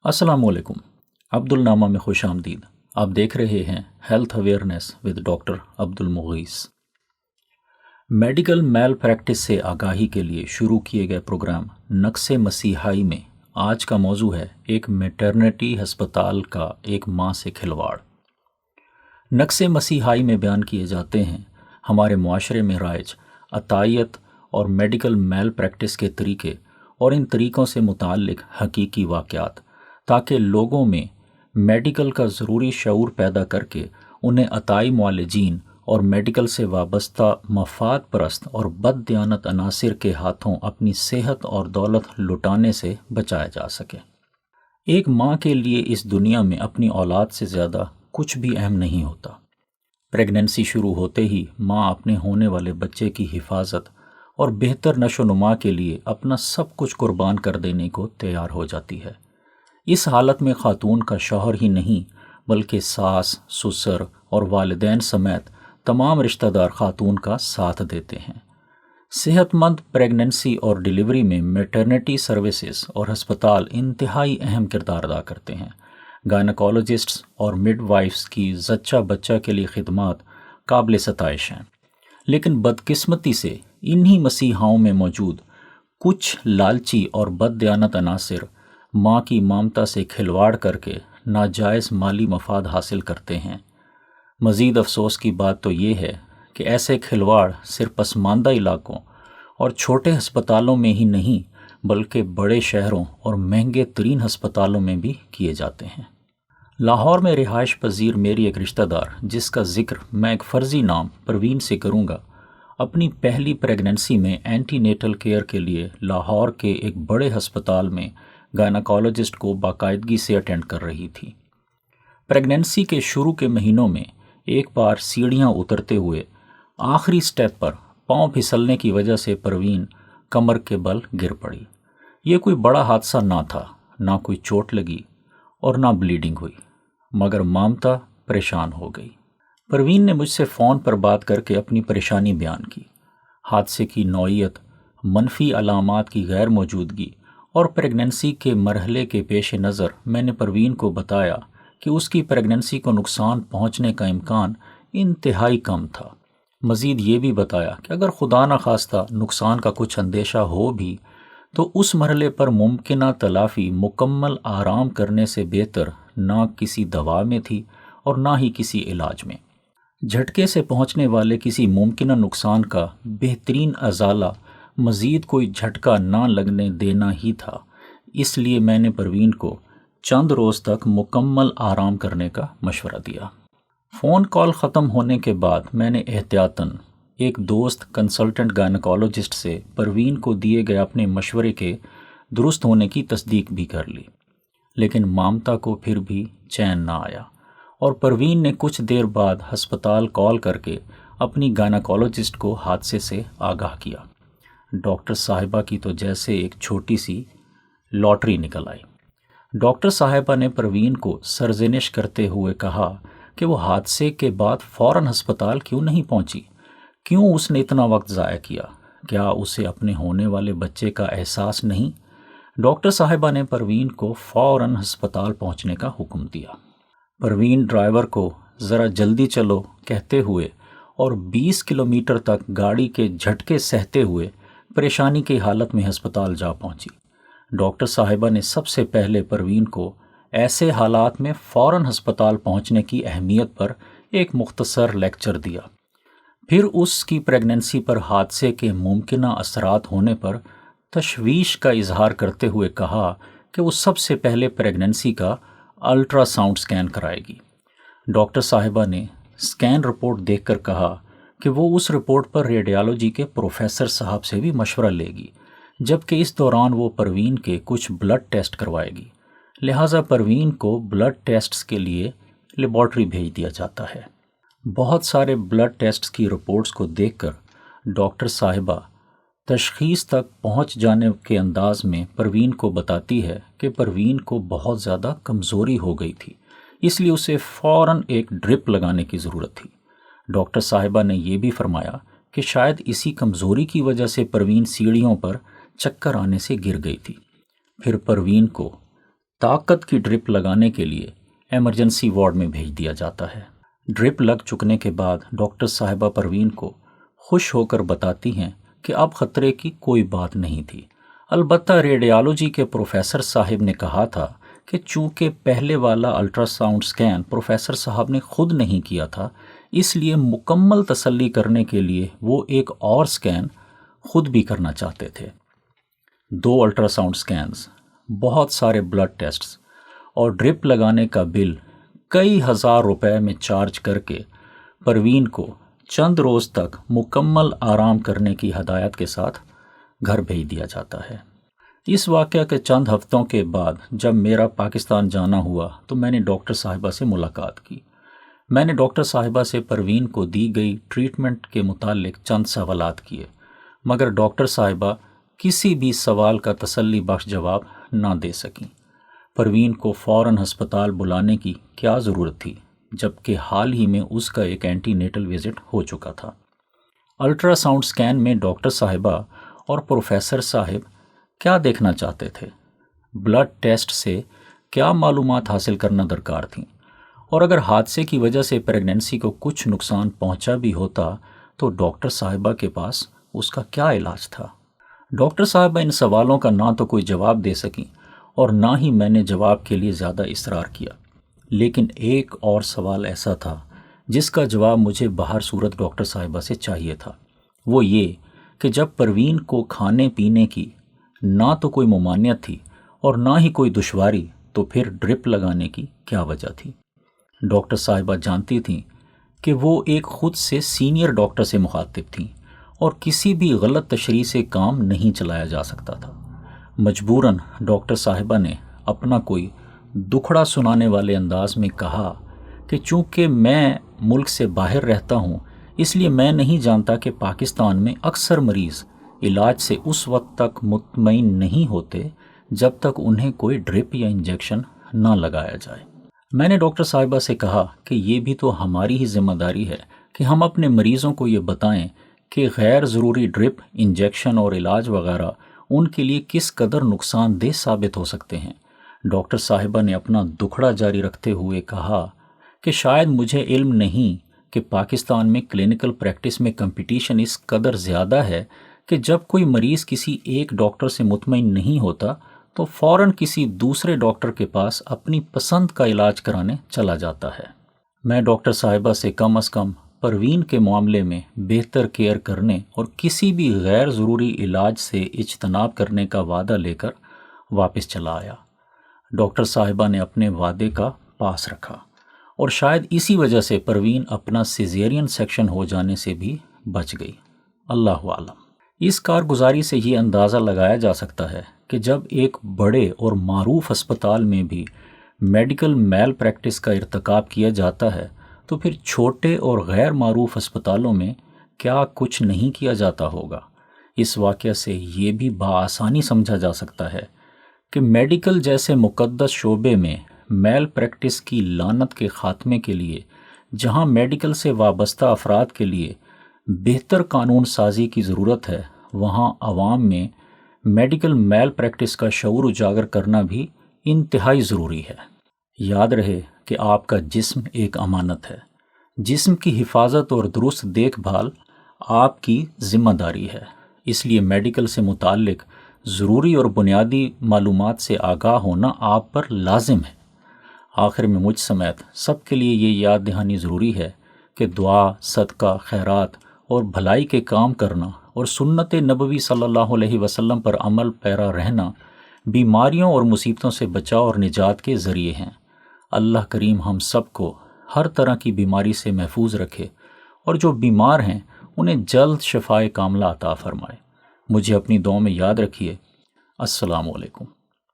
अस्सलाम वालेकुम। अब्दुल नामा में खुश आमदीद। आप देख रहे हैं health awareness with doctor Abdul Mughees. Medical malpractice से आगाही के लिए शुरू किए गए प्रोग्राम नक्शे मसीहाई में आज का मौजू है एक मैटरनिटी अस्पताल का एक माँ से खिलवाड़। नक्शे मसीहाई में बयान किए जाते हैं हमारे मुआशरे में राइज अतायत और मेडिकल मैल प्रैक्टिस के तरीके और इन तरीक़ों से मुताल्लिक हकीकी वाक़यात, ताकि लोगों में मेडिकल का ज़रूरी शऊर पैदा करके उन्हें अताई मुआलिजीन और मेडिकल से वाबस्ता मफाद परस्त और बददियानत अनासिर के हाथों अपनी सेहत और दौलत लुटाने से बचाया जा सके। एक माँ के लिए इस दुनिया में अपनी औलाद से ज़्यादा कुछ भी अहम नहीं होता। प्रेगनेंसी शुरू होते ही माँ अपने होने वाले बच्चे की हिफाजत और बेहतर नशोनुमा के लिए अपना सब कुछ कुर्बान कर देने को तैयार हो जाती है। इस हालत में खातून का शौहर ही नहीं बल्कि सास, ससुर और वालिदैन समेत तमाम रिश्तेदार खातून का साथ देते हैं। सेहतमंद प्रेगनेंसी और डिलीवरी में मैटरनिटी सर्विसेज और अस्पताल इंतहाई अहम किरदार अदा करते हैं। गायनकोलॉजिस्ट्स और मिडवाइफ्स की जच्चा बच्चा के लिए खिदमात काबिल सताइश हैं, लेकिन बदकिस्मती से इन्हीं मसीहाओं में मौजूद कुछ लालची और बददियानत अनासिर माँ की ममता से खिलवाड़ करके नाजायज़ माली मफाद हासिल करते हैं। मज़ीद अफसोस की बात तो ये है कि ऐसे खिलवाड़ सिर्फ पसमानदा इलाकों और छोटे अस्पतालों में ही नहीं बल्कि बड़े शहरों और महंगे तरीन अस्पतालों में भी किए जाते हैं। लाहौर में रिहाइश पजीर मेरी एक रिश्तेदार, जिसका जिक्र मैं एक फ़र्ज़ी नाम परवीन से करूँगा, अपनी पहली प्रेगनेंसी में एंटीनेटल केयर के लिए लाहौर के एक बड़े अस्पताल में गायनकोलॉजिस्ट को बाकायदगी से अटेंड कर रही थी। प्रेगनेंसी के शुरू के महीनों में एक बार सीढ़ियाँ उतरते हुए आखिरी स्टेप पर पाँव फिसलने की वजह से परवीन कमर के बल गिर पड़ी। ये कोई बड़ा हादसा ना था, ना कोई चोट लगी और ना ब्लीडिंग हुई, मगर ममता परेशान हो गई। परवीन ने मुझसे फ़ोन पर बात करके अपनी परेशानी बयान की। हादसे की नौइयत, मनफी अलामात की गैर मौजूदगी और प्रेगनेंसी के मरहले के पेश नज़र मैंने परवीन को बताया कि उसकी प्रेगनेंसी को नुकसान पहुंचने का इम्कान इंतहाई कम था। मज़ीद ये भी बताया कि अगर खुदा न खास्ता नुकसान का कुछ अंदेशा हो भी तो उस मरहले पर मुमकिना तलाफ़ी मुकम्मल आराम करने से बेहतर ना किसी दवा में थी और ना ही किसी इलाज में। झटके से पहुंचने वाले किसी मुमकिना नुकसान का बेहतरीन अजाला मज़ीद कोई झटका ना लगने देना ही था। इसलिए मैंने परवीन को चंद रोज़ तक मुकम्मल आराम करने का मशवरा दिया। फ़ोन कॉल ख़त्म होने के बाद मैंने एहतियातन एक दोस्त कंसल्टेंट गायनकोलॉजिस्ट से परवीन को दिए गए अपने मशवरे के दुरुस्त होने की तस्दीक भी कर ली, लेकिन ममता को फिर भी चैन ना आया और परवीन ने कुछ देर बाद अस्पताल कॉल करके अपनी गायनकोलॉजिस्ट को हादसे से आगाह किया। डॉक्टर साहिबा की तो जैसे एक छोटी सी लॉटरी निकल आई। डॉक्टर साहिबा ने परवीन को सरजनिश करते हुए कहा कि वो हादसे के बाद फ़ौरन अस्पताल क्यों नहीं पहुंची, क्यों उसने इतना वक्त ज़ाया किया, क्या उसे अपने होने वाले बच्चे का एहसास नहीं। डॉक्टर साहिबा ने परवीन को फ़ौरन अस्पताल पहुंचने का हुक्म दिया। परवीन ड्राइवर को ज़रा जल्दी चलो कहते हुए और 20 किलोमीटर तक गाड़ी के झटके सहते हुए परेशानी की हालत में अस्पताल जा पहुंची। डॉक्टर साहिबा ने सबसे पहले परवीन को ऐसे हालात में फ़ौरन अस्पताल पहुंचने की अहमियत पर एक मुख्तसर लेक्चर दिया। फिर उसकी प्रेगनेंसी पर हादसे के मुमकिना असरात होने पर तशवीश का इजहार करते हुए कहा कि वो सबसे पहले प्रेगनेंसी का अल्ट्रासाउंड स्कैन कराएगी। डॉक्टर साहिबा ने स्कैन रिपोर्ट देखकर कहा कि वो उस रिपोर्ट पर रेडियोलॉजी के प्रोफेसर साहब से भी मशवरा लेगी, जबकि इस दौरान वो परवीन के कुछ ब्लड टेस्ट करवाएगी। लिहाजा परवीन को ब्लड टेस्ट्स के लिए लेबॉर्ट्री भेज दिया जाता है। बहुत सारे ब्लड टेस्ट्स की रिपोर्ट्स को देखकर डॉक्टर साहिबा तशखीस तक पहुंच जाने के अंदाज में परवीन को बताती है कि परवीन को बहुत ज़्यादा कमज़ोरी हो गई थी, इसलिए उसे फ़ौरन एक ड्रिप लगाने की ज़रूरत थी। डॉक्टर साहिबा ने यह भी फरमाया कि शायद इसी कमज़ोरी की वजह से परवीन सीढ़ियों पर चक्कर आने से गिर गई थी। फिर परवीन को طاقت کی ڈرپ لگانے کے لیے ایمرجنسی وارڈ میں بھیج دیا جاتا ہے۔ ڈرپ لگ چکنے کے بعد ڈاکٹر صاحبہ پروین کو خوش ہو کر بتاتی ہیں کہ اب خطرے کی کوئی بات نہیں تھی۔ البتہ ریڈیالوجی کے پروفیسر صاحب نے کہا تھا کہ چونکہ پہلے والا الٹرا ساؤنڈ سکین پروفیسر صاحب نے خود نہیں کیا تھا، اس لیے مکمل تسلی کرنے کے لیے وہ ایک اور سکین خود بھی کرنا چاہتے تھے۔ 2 الٹرا ساؤنڈ سکینز، بہت سارے بلڈ ٹیسٹس اور ڈرپ لگانے کا بل کئی ہزار روپے میں چارج کر کے پروین کو چند روز تک مکمل آرام کرنے کی ہدایت کے ساتھ گھر بھیج دیا جاتا ہے۔ اس واقعہ کے چند ہفتوں کے بعد جب میرا پاکستان جانا ہوا تو میں نے ڈاکٹر صاحبہ سے ملاقات کی۔ میں نے ڈاکٹر صاحبہ سے پروین کو دی گئی ٹریٹمنٹ کے متعلق چند سوالات کیے، مگر ڈاکٹر صاحبہ کسی بھی سوال کا تسلی بخش جواب نہ دے سکیں۔ پروین کو فوراً ہسپتال بلانے کی کیا ضرورت تھی، جبکہ حال ہی میں اس کا ایک اینٹی نیٹل وزٹ ہو چکا تھا۔ الٹرا ساؤنڈ سکین میں ڈاکٹر صاحبہ اور پروفیسر صاحب کیا دیکھنا چاہتے تھے؟ بلڈ ٹیسٹ سے کیا معلومات حاصل کرنا درکار تھیں؟ اور اگر حادثے کی وجہ سے پریگنینسی کو کچھ نقصان پہنچا بھی ہوتا تو ڈاکٹر صاحبہ کے پاس اس کا کیا علاج تھا؟ ڈاکٹر صاحبہ ان سوالوں کا نہ تو کوئی جواب دے سکیں اور نہ ہی میں نے جواب کے لیے زیادہ اصرار کیا، لیکن ایک اور سوال ایسا تھا جس کا جواب مجھے بہر صورت ڈاکٹر صاحبہ سے چاہیے تھا۔ وہ یہ کہ جب پروین کو کھانے پینے کی نہ تو کوئی ممانعت تھی اور نہ ہی کوئی دشواری، تو پھر ڈرپ لگانے کی کیا وجہ تھی؟ ڈاکٹر صاحبہ جانتی تھیں کہ وہ ایک خود سے سینئر ڈاکٹر سے مخاطب تھیں اور کسی بھی غلط تشریح سے کام نہیں چلایا جا سکتا تھا۔ مجبوراً ڈاکٹر صاحبہ نے اپنا کوئی دکھڑا سنانے والے انداز میں کہا کہ چونکہ میں ملک سے باہر رہتا ہوں، اس لیے میں نہیں جانتا کہ پاکستان میں اکثر مریض علاج سے اس وقت تک مطمئن نہیں ہوتے جب تک انہیں کوئی ڈرپ یا انجیکشن نہ لگایا جائے۔ میں نے ڈاکٹر صاحبہ سے کہا کہ یہ بھی تو ہماری ہی ذمہ داری ہے کہ ہم اپنے مریضوں کو یہ بتائیں کہ غیر ضروری ڈرپ، انجیکشن اور علاج وغیرہ ان کے لیے کس قدر نقصان دہ ثابت ہو سکتے ہیں۔ ڈاکٹر صاحبہ نے اپنا دکھڑا جاری رکھتے ہوئے کہا کہ شاید مجھے علم نہیں کہ پاکستان میں کلینکل پریکٹس میں کمپٹیشن اس قدر زیادہ ہے کہ جب کوئی مریض کسی ایک ڈاکٹر سے مطمئن نہیں ہوتا تو فوراً کسی دوسرے ڈاکٹر کے پاس اپنی پسند کا علاج کرانے چلا جاتا ہے۔ میں ڈاکٹر صاحبہ سے کم از کم پروین کے معاملے میں بہتر کیئر کرنے اور کسی بھی غیر ضروری علاج سے اجتناب کرنے کا وعدہ لے کر واپس چلا آیا۔ ڈاکٹر صاحبہ نے اپنے وعدے کا پاس رکھا اور شاید اسی وجہ سے پروین اپنا سیزیرین سیکشن ہو جانے سے بھی بچ گئی، اللہ عالم۔ اس کارگزاری سے یہ اندازہ لگایا جا سکتا ہے کہ جب ایک بڑے اور معروف ہسپتال میں بھی میڈیکل میل پریکٹس کا ارتکاب کیا جاتا ہے تو پھر چھوٹے اور غیر معروف ہسپتالوں میں کیا کچھ نہیں کیا جاتا ہوگا۔ اس واقعہ سے یہ بھی بآسانی سمجھا جا سکتا ہے کہ میڈیکل جیسے مقدس شعبے میں میل پریکٹس کی لعنت کے خاتمے کے لیے جہاں میڈیکل سے وابستہ افراد کے لیے بہتر قانون سازی کی ضرورت ہے، وہاں عوام میں میڈیکل میل پریکٹس کا شعور اجاگر کرنا بھی انتہائی ضروری ہے۔ یاد رہے کہ آپ کا جسم ایک امانت ہے۔ جسم کی حفاظت اور درست دیکھ بھال آپ کی ذمہ داری ہے، اس لیے میڈیکل سے متعلق ضروری اور بنیادی معلومات سے آگاہ ہونا آپ پر لازم ہے۔ آخر میں مجھ سمیت سب کے لیے یہ یاد دہانی ضروری ہے کہ دعا، صدقہ، خیرات اور بھلائی کے کام کرنا اور سنت نبوی صلی اللہ علیہ وسلم پر عمل پیرا رہنا بیماریوں اور مصیبتوں سے بچاؤ اور نجات کے ذریعے ہیں۔ اللہ کریم ہم سب کو ہر طرح کی بیماری سے محفوظ رکھے اور جو بیمار ہیں انہیں جلد شفائے کاملہ عطا فرمائے۔ مجھے اپنی دعاؤں میں یاد رکھیے۔ السلام علیکم۔